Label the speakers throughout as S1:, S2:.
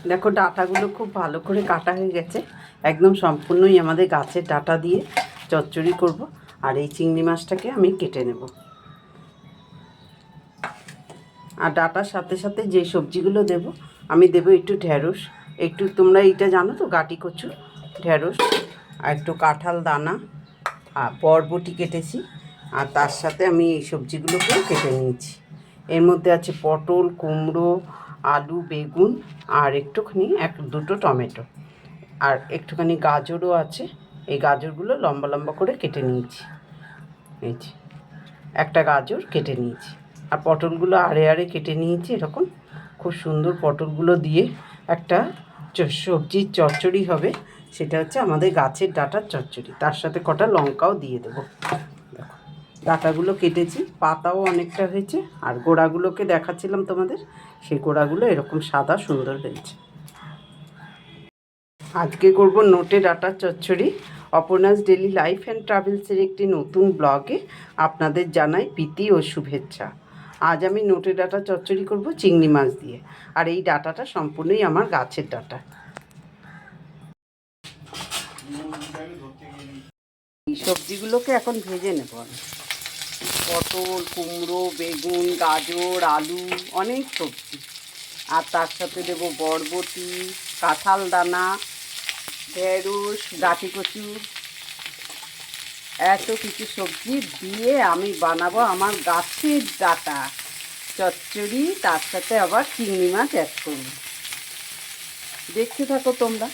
S1: দেখো ডাঁটাগুলো খুব ভালো করে কাটা হয়ে গেছে, একদম সম্পূর্ণই আমাদের গাছের ডাঁটা দিয়ে চচ্চড়ি করব। আর এই চিংড়ি মাছটাকে আমি কেটে নেব। আর ডাঁটার সাথে সাথে যে সবজিগুলো দেব, আমি দেব একটু ঢ্যাঁড়স, একটু তোমরা এইটা জানো তো গাটি কচু, ঢ্যাঁড়স, আর একটু কাঁঠাল দানা, আর বরবটি কেটেছি। আর তার সাথে আমি এই সবজিগুলোকেও কেটে নিয়েছি। এর মধ্যে আছে পটল, কুমড়ো, আলু, বেগুন, আর একটুখানি দুটো টমেটো, আর একটুখানি গাজরও আছে। এই গাজরগুলো লম্বা লম্বা করে কেটে নিয়েছি। এই যে একটা গাজর কেটে নিয়েছি, আর পটলগুলো আড়ে আড়ে কেটে নিয়েছি। এরকম খুব সুন্দর পটলগুলো দিয়ে একটা সবজির চচ্চড়ি হবে, সেটা হচ্ছে আমাদের গাছের ডাঁটার চচ্চড়ি। তার সাথে কটা লঙ্কাও দিয়ে দেবো। দেখো ডাঁটাগুলো কেটেছি, পাতাও অনেকটা হয়েছে, আর গোড়াগুলোকে দেখাচ্ছিলাম তোমাদের, সেই গোড়াগুলো এরকম সাদা সুন্দর হয়েছে। আজকে করব নোটে ডাঁটার চচ্চড়ি। অপর্ণাস ডেলি লাইফ অ্যান্ড ট্রাভেলসের একটি নতুন ব্লগে আপনাদের জানাই প্রীতি ও শুভেচ্ছা। আজ আমি নোটে ডাঁটা চচ্চড়ি করব চিংড়ি মাছ দিয়ে, আর এই ডাঁটাটা সম্পূর্ণই আমার গাছের ডাঁটা। এই সবজিগুলোকে এখন ভেজে নেব আমি। পটল, কুমড়ো, বেগুন, গাজর, আলু, অনেক সবজি। আর তার সাথে দেবো বরবটি, কাঁঠাল দানা, ঢেঁড়স, গাঁটি কচু, এত কিছু সবজি দিয়ে আমি বানাবো আমার গাছের ডাঁটা চচ্চড়ি। তার সাথে আবার চিংড়ি মাছ অ্যাড করব। দেখতে থাকো তোমরা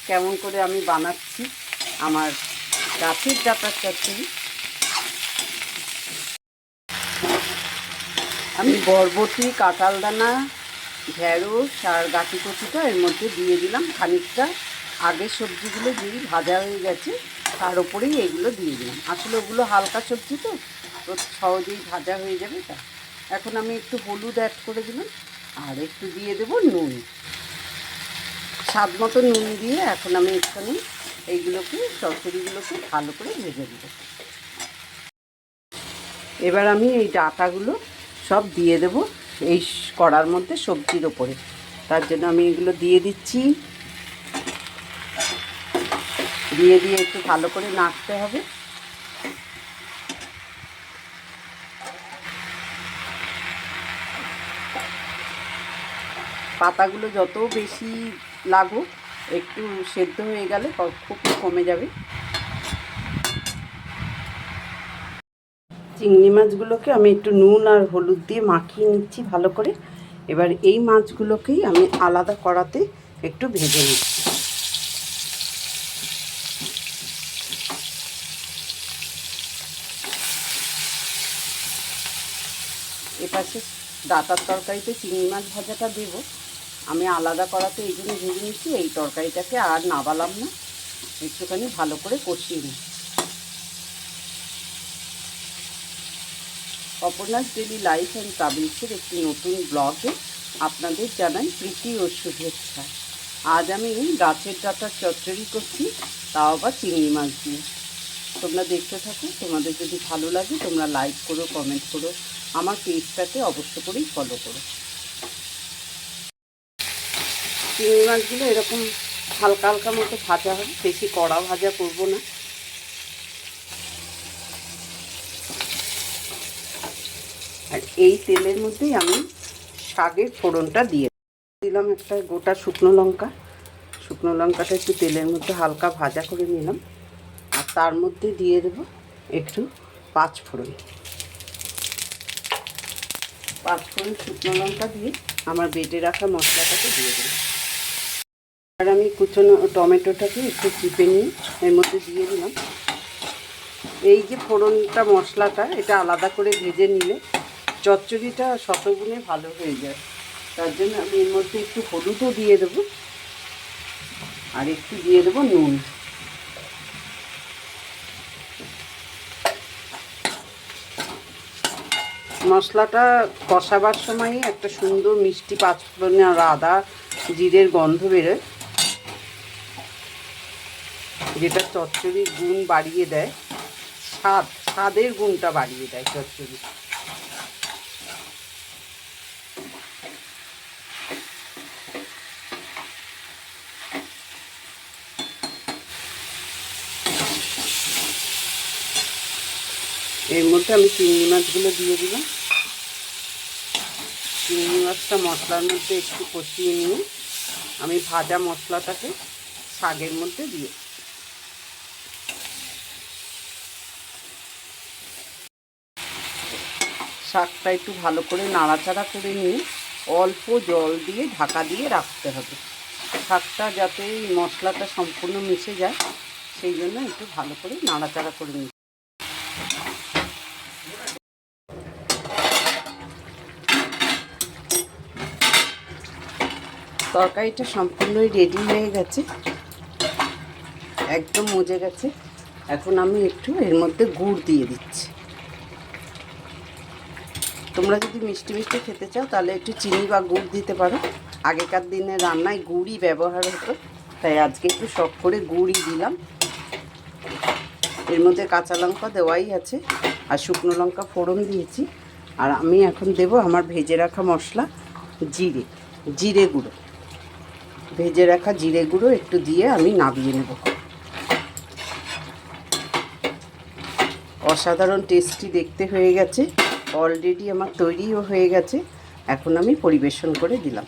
S1: কেমন করে আমি বানাচ্ছি আমার গাছের ডাঁটার চচ্চড়ি। আমি বরবটি, কাঁঠাল দানা, ঢেঁড়স আর গাঁটি কচুটা এর মধ্যে দিয়ে দিলাম খানিকটা। আগের সবজিগুলো যেই ভাজা হয়ে গেছে তার উপরেই এগুলো দিয়ে দিলাম। আসলে ওগুলো হালকা সবজি তো সহজেই ভাজা হয়ে যাবে। তা এখন আমি একটু হলুদ অ্যাড করে দিলাম, আর একটু দিয়ে দেবো নুন, স্বাদ মতো নুন দিয়ে এখন আমি একটুখানি এইগুলোকে চচ্চড়িগুলোকে ভালো করে ভেজে দেব। এবার আমি এই ডাঁটাগুলো সব দিয়ে দেব এই কড়ার মধ্যে সবজির ওপরে। তার জন্য আমি এগুলো দিয়ে দিচ্ছি। দিয়ে একটু ভালো করে নাড়তে হবে। পাতাগুলো যত বেশি লাগুক, একটু সেদ্ধ হয়ে গেলে খুব কমে যাবে। চিংড়ি মাছগুলোকে আমি একটু নুন আর হলুদ দিয়ে মাখিয়ে নিচ্ছি ভালো করে। এবার এই মাছগুলোকেই আমি আলাদা কড়াতে একটু ভেজে নিচ্ছি। এপাশে ডাঁটার তরকারিতে চিংড়ি মাছ ভাজাটা দেবো, আমি আলাদা কড়াতে এই জন্য ভেজে নিচ্ছি। এই তরকারিটাকে আর নাবালাম না, একটুখানি ভালো করে কষিয়ে নিই। অপর্ণাস ডেলি লাইফ অ্যান্ড ট্রাভেলসের একটি নতুন ব্লগে আপনাদের জানাই প্রীতি ও শুভেচ্ছা। আজ আমি গাছের ডাঁটার চচ্চড়ি করছি, তাও আবার চিংড়ি মাছ দিয়ে। তোমরা দেখতে থাকো, তোমাদের যদি ভালো লাগে তোমরা লাইক করো, কমেন্ট করো, আমার পেজটাকে অবশ্য করেই ফলো করো। চিংড়ি মাছগুলো এরকম হালকা হালকা মতো ভাজা হবে, বেশি কড়া ভাজা করবো না। আর এই তেলের মধ্যেই আমি শাকের ফোড়নটা দিয়ে দিলাম। একটা গোটা শুকনো লঙ্কা, শুকনো লঙ্কাটা একটু তেলের মধ্যে হালকা ভাজা করে নিলাম। আর তার মধ্যে দিয়ে দেবো একটু পাঁচফোড়ন। পাঁচফোড়ন শুকনো লঙ্কা দিয়ে আমার বেটে রাখা মশলাটাকে দিয়ে দেবো। আর আমি কুচনো টমেটোটাকে একটু চিপে নিয়ে এর মধ্যে দিয়ে দিলাম। এই যে ফোড়নটা মশলাটা, এটা আলাদা করে ভেজে নিলে চচ্চড়িটা শতগুণে ভালো হয়ে যায়। তার জন্য আমি এর মধ্যে একটু হলুদও দিয়ে দেবো, আর একটু দিয়ে দেবো নুন। মশলাটা কষাবার সময় একটা সুন্দর মিষ্টি পাঁচফোড়ন আর আদা জিরের গন্ধ বেরোয়, যেটা চচ্চড়ির গুণ বাড়িয়ে দেয়, স্বাদের গুণটা বাড়িয়ে দেয় চচ্চড়ি। এর মধ্যে আমি চিংড়ি মাছগুলো দিয়ে দিলাম। চিংড়ি মাছটা মশলার মধ্যে একটু কষিয়ে নিয়ে আমি ভাজা মশলাটাকে শাকের মধ্যে দিয়ে শাকটা একটু ভালো করে নাড়াচাড়া করে নিয়ে অল্প জল দিয়ে ঢাকা দিয়ে রাখতে হবে, শাকটা যাতে মশলাটা সম্পূর্ণ মিশে যায়, সেই জন্য একটু ভালো করে নাড়াচাড়া করে নিই। তরকারিটা সম্পূর্ণই রেডি হয়ে গেছে, একদম মজে গেছে। এখন আমি একটু এর মধ্যে গুড় দিয়ে দিচ্ছি। তোমরা যদি মিষ্টি মিষ্টি খেতে চাও তাহলে একটু চিনি বা গুড় দিতে পারো। আগেকার দিনে রান্নায় গুড়ই ব্যবহার হতো, তাই আজকে একটু শখ করে গুড়ই দিলাম। এর মধ্যে কাঁচা লঙ্কা দেওয়াই আছে আর শুকনো লঙ্কা ফোড়ন দিয়েছি। আর আমি এখন দেব আমার ভেজে রাখা মশলা, জিরে গুঁড়ো, ভেজে রাখা জিরে গুঁড়ো একটু দিয়ে আমি নামিয়ে নেব। অসাধারণ টেস্টি দেখতে হয়ে গেছে, অলরেডি আমার তৈরিও হয়ে গেছে। এখন আমি পরিবেশন করে দিলাম।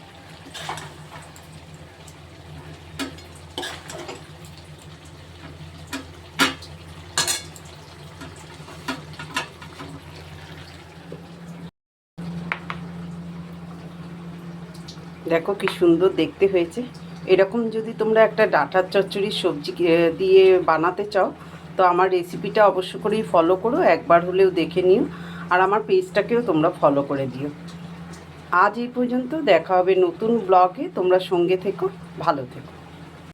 S1: দেখো কি সুন্দর দেখতে হয়েছে। এরকম যদি তোমরা একটা ডাঁটার চচ্চড়ির সবজি দিয়ে বানাতে চাও তো আমার রেসিপিটা অবশ্য করেই ফলো করো, একবার হলেও দেখে নিও। আর আমার পেজটাকেও তোমরা ফলো করে দিও। আজ এই পর্যন্ত, দেখা হবে নতুন ব্লগে। তোমরা সঙ্গে থেকো, ভালো থেকো।